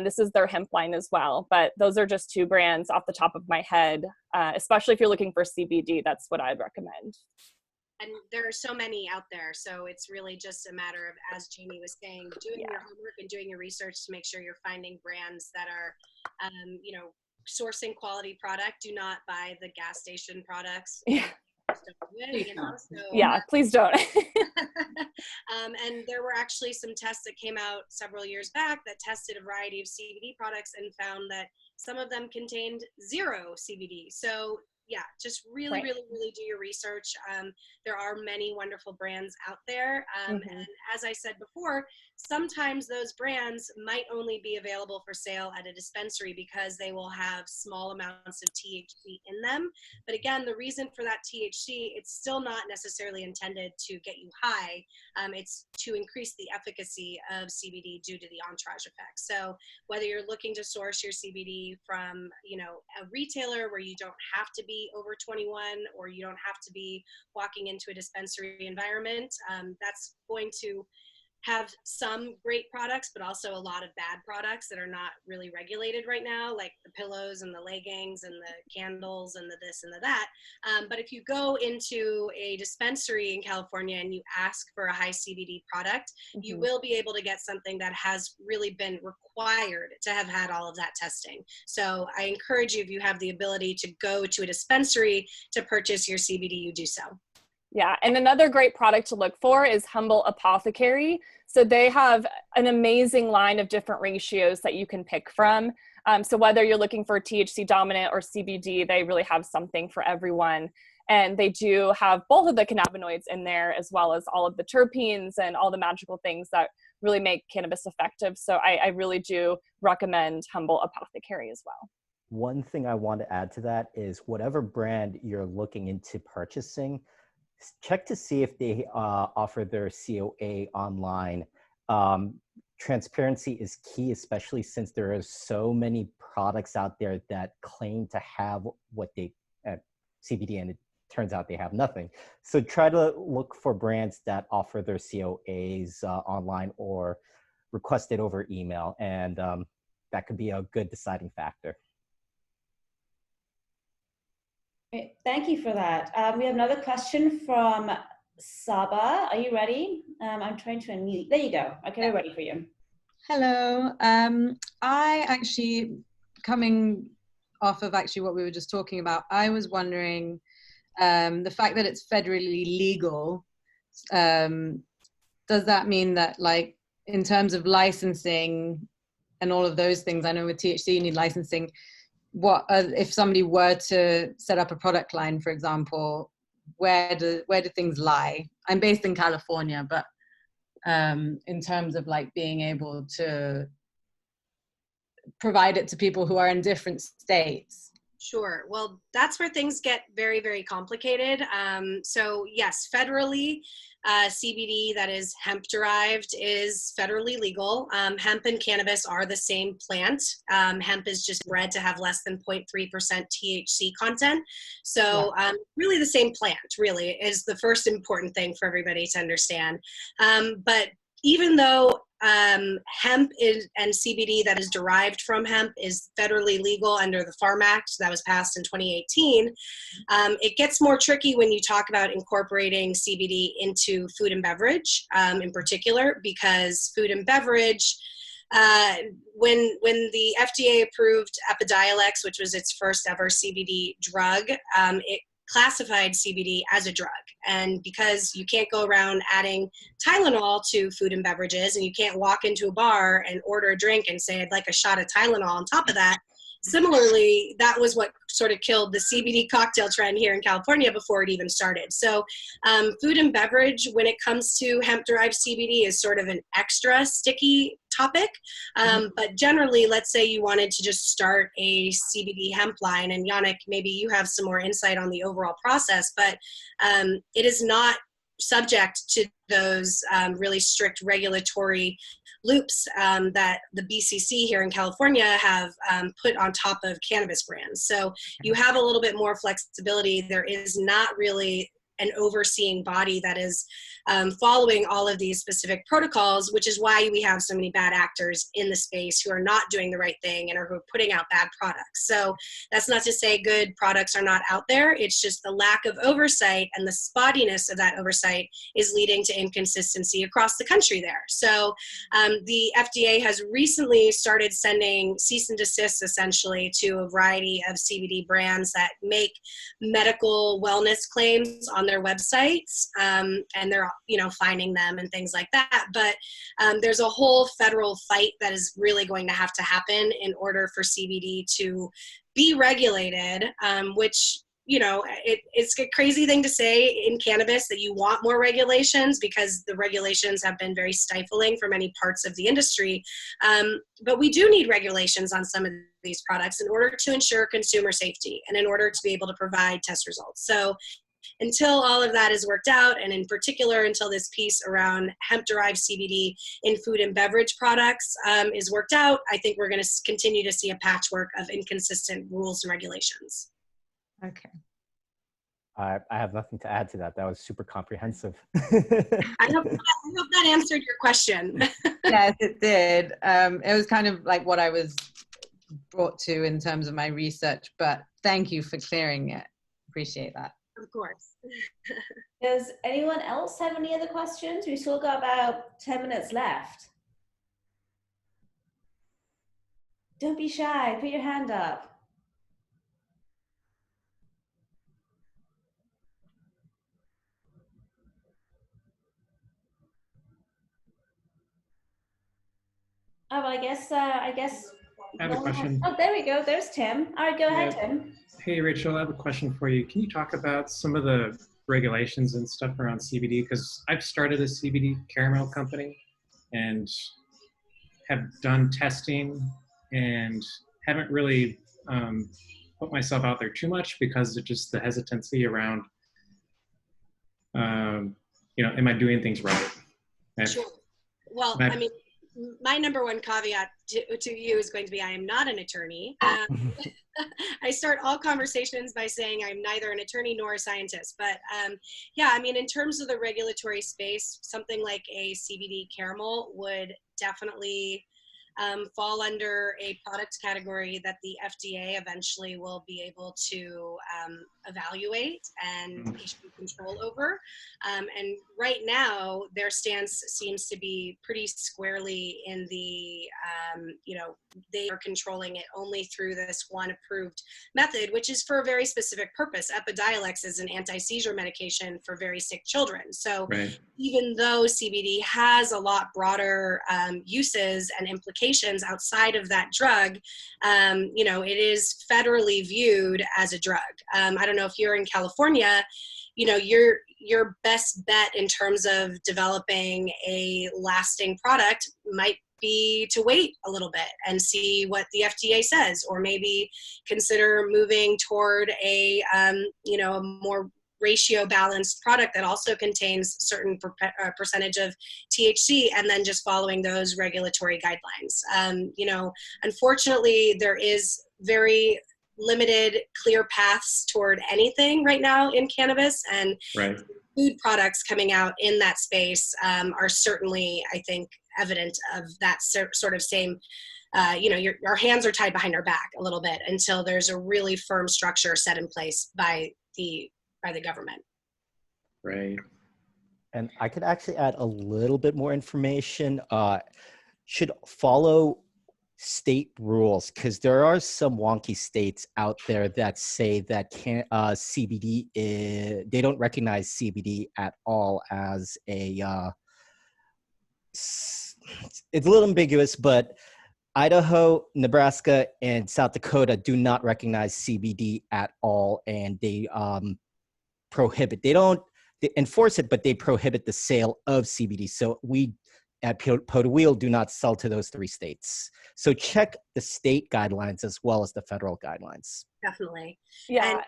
This is their hemp line as well. But those are just two brands off the top of my head, especially if you're looking for CBD, that's what I'd recommend. And there are so many out there. So it's really just a matter of, as Jamie was saying, doing your homework and doing your research to make sure you're finding brands that are, sourcing quality product. Do not buy the gas station products. Yeah, please don't. And there were actually some tests that came out several years back that tested a variety of CBD products and found that some of them contained 0 CBD. So yeah, just really, really, really do your research. There are many wonderful brands out there. And as I said before, sometimes those brands might only be available for sale at a dispensary because they will have small amounts of THC in them. But again, the reason for that THC, it's still not necessarily intended to get you high. It's to increase the efficacy of CBD due to the entourage effect. So whether you're looking to source your CBD from, a retailer where you don't have to be over 21 or you don't have to be walking into a dispensary environment, that's going to have some great products, but also a lot of bad products that are not really regulated right now, like the pillows and the leggings and the candles and the this and the that. But if you go into a dispensary in California and you ask for a high CBD product, you will be able to get something that has really been required to have had all of that testing. So I encourage you, if you have the ability to go to a dispensary to purchase your CBD, you do so. Yeah, and another great product to look for is Humble Apothecary. So they have an amazing line of different ratios that you can pick from. So whether you're looking for THC dominant or CBD, they really have something for everyone. And they do have both of the cannabinoids in there, as well as all of the terpenes and all the magical things that really make cannabis effective. So I really do recommend Humble Apothecary as well. One thing I want to add to that is whatever brand you're looking into purchasing, check to see if they offer their COA online. Transparency is key, especially since there are so many products out there that claim to have what they CBD, and it turns out they have nothing. So try to look for brands that offer their COAs online or request it over email, and that could be a good deciding factor. Thank you for that. We have another question from Saba, are you ready? I'm trying to unmute. There you go. Okay, we're ready for you. Hello. I actually, coming off of actually what we were just talking about, I was wondering, the fact that it's federally legal, does that mean that, like, in terms of licensing and all of those things, I know with THC you need licensing, what if somebody were to set up a product line, for example, where do things lie? I'm based in California, but in terms of like being able to provide it to people who are in different states? Sure. Well, that's where things get very, very complicated. So yes, federally, CBD that is hemp derived is federally legal. Hemp and cannabis are the same plant. Hemp is just bred to have less than 0.3% THC content. So really the same plant really is the first important thing for everybody to understand. But even though hemp and CBD that is derived from hemp is federally legal under the Farm Act that was passed in 2018, it gets more tricky when you talk about incorporating CBD into food and beverage in particular, because food and beverage, when the FDA approved Epidiolex, which was its first ever CBD drug, it classified CBD as a drug. And because you can't go around adding Tylenol to food and beverages, and you can't walk into a bar and order a drink and say, I'd like a shot of Tylenol on top of that. Similarly, that was what sort of killed the CBD cocktail trend here in California before it even started. So food and beverage, when it comes to hemp-derived CBD, is sort of an extra sticky topic. But generally, let's say you wanted to just start a CBD hemp line, and Yannick, maybe you have some more insight on the overall process, but it is not subject to those really strict regulatory loops that the BCC here in California have put on top of cannabis brands. So you have a little bit more flexibility. There is not really an overseeing body that is following all of these specific protocols, which is why we have so many bad actors in the space who are not doing the right thing and are who are putting out bad products. So that's not to say good products are not out there. It's just the lack of oversight and the spottiness of that oversight is leading to inconsistency across the country there. So the FDA has recently started sending cease and desist essentially to a variety of CBD brands that make medical wellness claims on their websites, and they're finding them and things like that. But there's a whole federal fight that is really going to have to happen in order for CBD to be regulated, which it's a crazy thing to say in cannabis that you want more regulations, because the regulations have been very stifling for many parts of the industry. But we do need regulations on some of these products in order to ensure consumer safety and in order to be able to provide test results. So until all of that is worked out, and in particular until this piece around hemp-derived CBD in food and beverage products is worked out, I think we're going to continue to see a patchwork of inconsistent rules and regulations. Okay. I have nothing to add to that. That was super comprehensive. I hope that answered your question. Yes, it did. It was kind of like what I was brought to in terms of my research, but thank you for clearing it. Appreciate that. Of course. Does anyone else have any other questions? We still got about 10 minutes left. Don't be shy. Put your hand up. Oh, well, I guess. I have a question. Oh, there we go. There's Tim. All right, go ahead, Tim. Hey, Rachel, I have a question for you. Can you talk about some of the regulations and stuff around CBD? Because I've started a CBD caramel company and have done testing and haven't really put myself out there too much because of just the hesitancy around, am I doing things right? Sure. Well, I mean, my number one caveat to you is going to be I am not an attorney. I start all conversations by saying I'm neither an attorney nor a scientist. But yeah, I mean, in terms of the regulatory space, something like a CBD caramel would definitely fall under a product category that the FDA eventually will be able to evaluate and issue control over. And right now, their stance seems to be pretty squarely in the, they are controlling it only through this one approved method, which is for a very specific purpose. Epidiolex is an anti-seizure medication for very sick children. So even though CBD has a lot broader uses and implications outside of that drug, it is federally viewed as a drug. I don't know if you're in California, your best bet in terms of developing a lasting product might be to wait a little bit and see what the FDA says, or maybe consider moving toward a more ratio balanced product that also contains certain percentage of THC, and then just following those regulatory guidelines. Unfortunately, there is very limited clear paths toward anything right now in cannabis, and food products coming out in that space are certainly, I think, evident of that sort of same, our hands are tied behind our back a little bit until there's a really firm structure set in place by the government. Right. And I could actually add a little bit more information. Should follow state rules, because there are some wonky states out there that say that CBD they don't recognize CBD at all as a it's a little ambiguous, but Idaho, Nebraska, and South Dakota do not recognize CBD at all, and they prohibit. They enforce it, but they prohibit the sale of CBD. So we at Pot of Wheel do not sell to those 3 states. So check the state guidelines as well as the federal guidelines. Definitely. Yeah.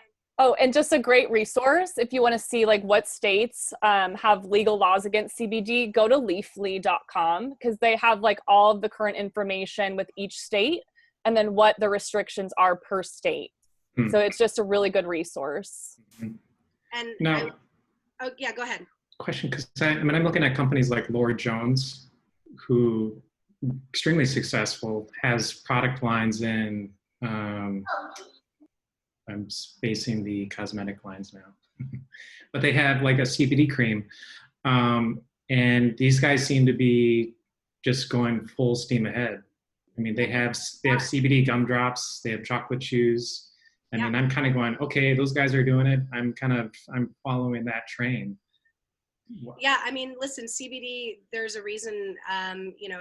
And just a great resource, if you want to see like what states have legal laws against CBD, go to leafly.com, because they have like all of the current information with each state and then what the restrictions are per state. So it's just a really good resource. And now, go ahead. Question, because I'm looking at companies like Lord Jones, who extremely successful, has product lines in I'm spacing the cosmetic lines now, but they have like a CBD cream, and these guys seem to be just going full steam ahead. I mean, they have CBD gumdrops, they have chocolate chews. I mean, I'm kind of going, okay, those guys are doing it. I'm following that train. Yeah, I mean, listen, CBD, there's a reason,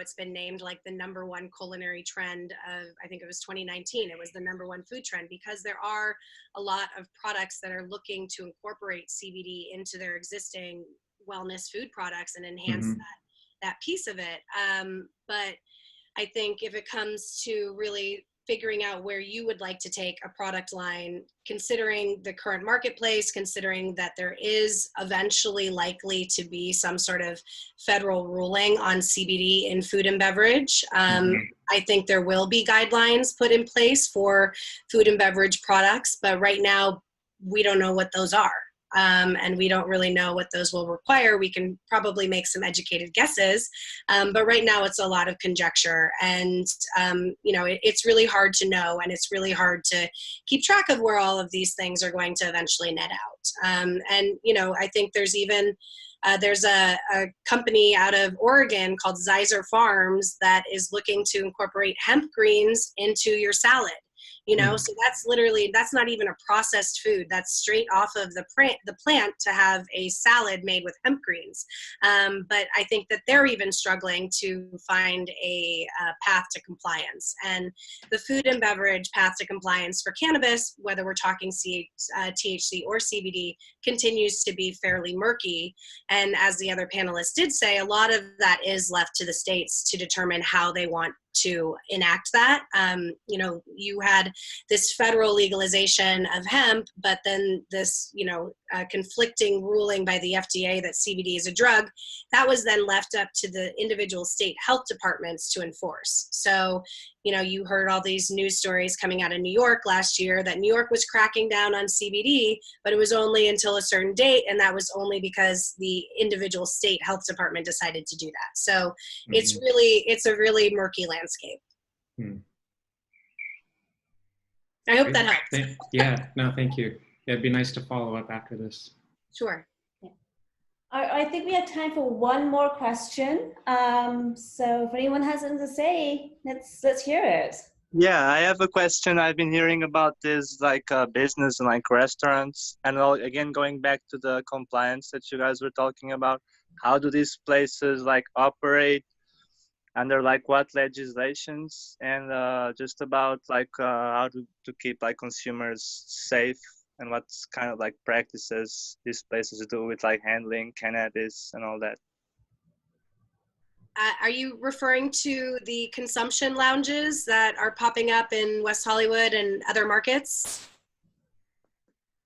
it's been named like the #1 culinary trend of, I think it was 2019. It was the #1 food trend, because there are a lot of products that are looking to incorporate CBD into their existing wellness food products and enhance that piece of it. But I think if it comes to really figuring out where you would like to take a product line, considering the current marketplace, considering that there is eventually likely to be some sort of federal ruling on CBD in food and beverage. I think there will be guidelines put in place for food and beverage products, but right now we don't know what those are. And we don't really know what those will require. We can probably make some educated guesses, but right now it's a lot of conjecture, and it's really hard to know, and it's really hard to keep track of where all of these things are going to eventually net out. I think there's even there's a company out of Oregon called Zyzer Farms that is looking to incorporate hemp greens into your salad. So that's not even a processed food. That's straight off of the plant to have a salad made with hemp greens. But I think that they're even struggling to find a path to compliance. And the food and beverage path to compliance for cannabis, whether we're talking THC or CBD, continues to be fairly murky. And as the other panelists did say, a lot of that is left to the states to determine how they want to enact that. You had this federal legalization of hemp, but then this, conflicting ruling by the FDA that CBD is a drug, that was then left up to the individual state health departments to enforce. So, you know, you heard all these news stories coming out of New York last year that New York was cracking down on CBD, but it was only until a certain date, and that was only because the individual state health department decided to do that. So it's a really murky landscape. I hope that helps. Yeah, no, thank you. Yeah, it'd be nice to follow up after this. Sure. I think we have time for one more question. So if anyone has something to say, let's hear it. Yeah, I have a question. I've been hearing about this like business and like restaurants, and again going back to the compliance that you guys were talking about. How do these places like operate? Under like what legislations, and just about like how to keep like consumers safe, and what's kind of like practices these places do with like handling cannabis and all that. Are you referring to the consumption lounges that are popping up in West Hollywood and other markets?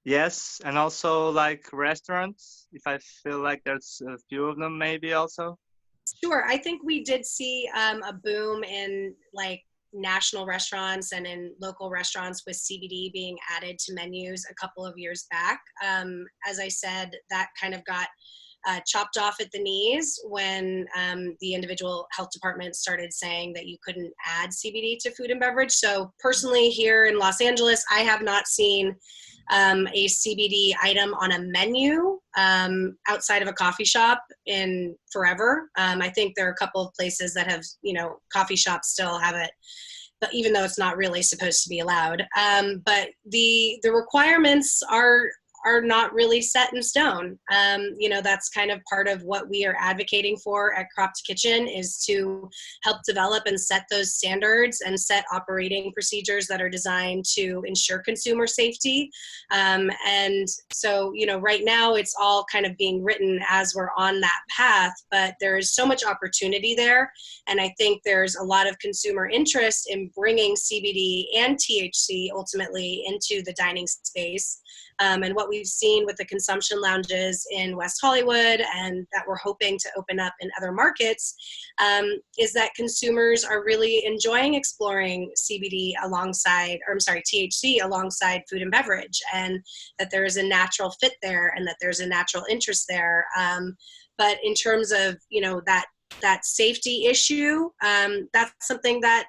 Yes, and also like restaurants, if I feel like there's a few of them maybe also. Sure. I think we did see a boom in like national restaurants and in local restaurants with CBD being added to menus a couple of years back. As I said, that kind of got chopped off at the knees when the individual health department started saying that you couldn't add CBD to food and beverage. So personally here in Los Angeles, I have not seen a CBD item on a menu outside of a coffee shop in forever. I think there are a couple of places that have, you know, coffee shops still have it, but even though it's not really supposed to be allowed. But the requirements are not really set in stone. You know, that's kind of part of what we are advocating for at Cropped Kitchen, is to help develop and set those standards and set operating procedures that are designed to ensure consumer safety. And so, you know, right now it's all kind of being written as we're on that path, but there is so much opportunity there. And I think there's a lot of consumer interest in bringing CBD and THC ultimately into the dining space. And what we've seen with the consumption lounges in West Hollywood, and that we're hoping to open up in other markets, is that consumers are really enjoying exploring CBD alongside, or I'm sorry, THC alongside food and beverage, and that there is a natural fit there and that there's a natural interest there. But in terms of, you know, that safety issue, that's something that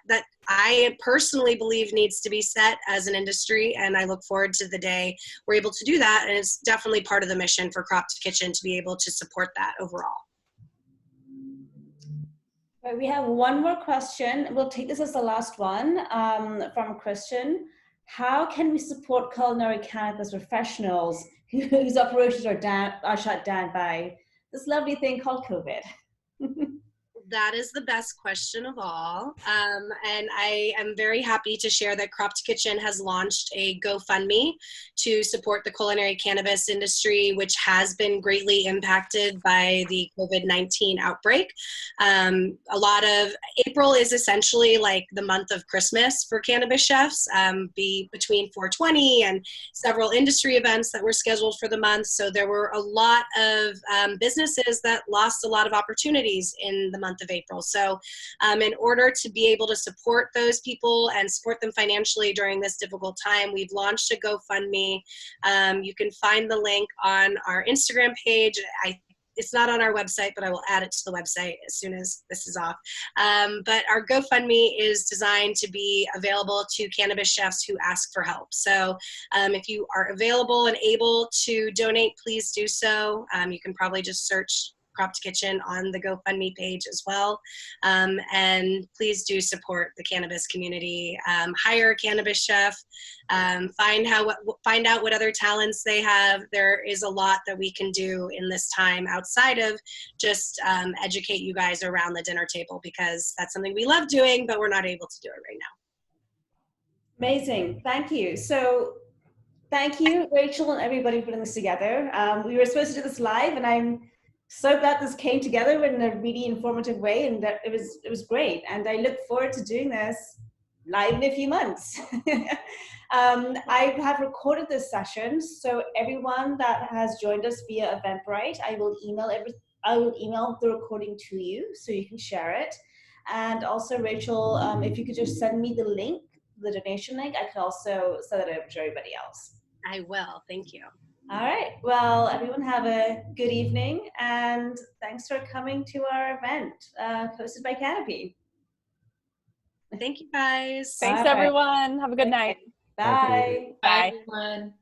I personally believe needs to be set as an industry, and I look forward to the day we're able to do that, and it's definitely part of the mission for Cropped Kitchen to be able to support that overall. Right, we have one more question. We'll take this as the last one, from Christian. How can we support culinary cannabis professionals whose operations are shut down by this lovely thing called COVID? That is the best question of all. And I am very happy to share that Cropped Kitchen has launched a GoFundMe to support the culinary cannabis industry, which has been greatly impacted by the COVID-19 outbreak. A lot of April is essentially like the month of Christmas for cannabis chefs, between 420 and several industry events that were scheduled for the month. So there were a lot of businesses that lost a lot of opportunities in the month of April. So in order to be able to support those people and support them financially during this difficult time, we've launched a GoFundMe. You can find the link on our Instagram page. It's not on our website, but I will add it to the website as soon as this is off. But our GoFundMe is designed to be available to cannabis chefs who ask for help. So if you are available and able to donate, please do so. You can probably just search Cropped Kitchen on the GoFundMe page as well. And please do support the cannabis community. Hire a cannabis chef. Find out what other talents they have. There is a lot that we can do in this time outside of just educate you guys around the dinner table, because that's something we love doing, but we're not able to do it right now. Amazing. Thank you. So thank you, Rachel, and everybody for putting this together. We were supposed to do this live, and I'm so glad this came together in a really informative way, and that it was great. And I look forward to doing this live in a few months. I have recorded this session, so everyone that has joined us via Eventbrite, I will email the recording to you so you can share it. And also, Rachel, if you could just send me the link, the donation link, I could also send it over to everybody else. I will. Thank you. All right. Well, everyone have a good evening, and thanks for coming to our event hosted by Canopy. Thank you, guys. Thanks, All right. everyone. Have a good night. Bye. Bye. Bye, everyone.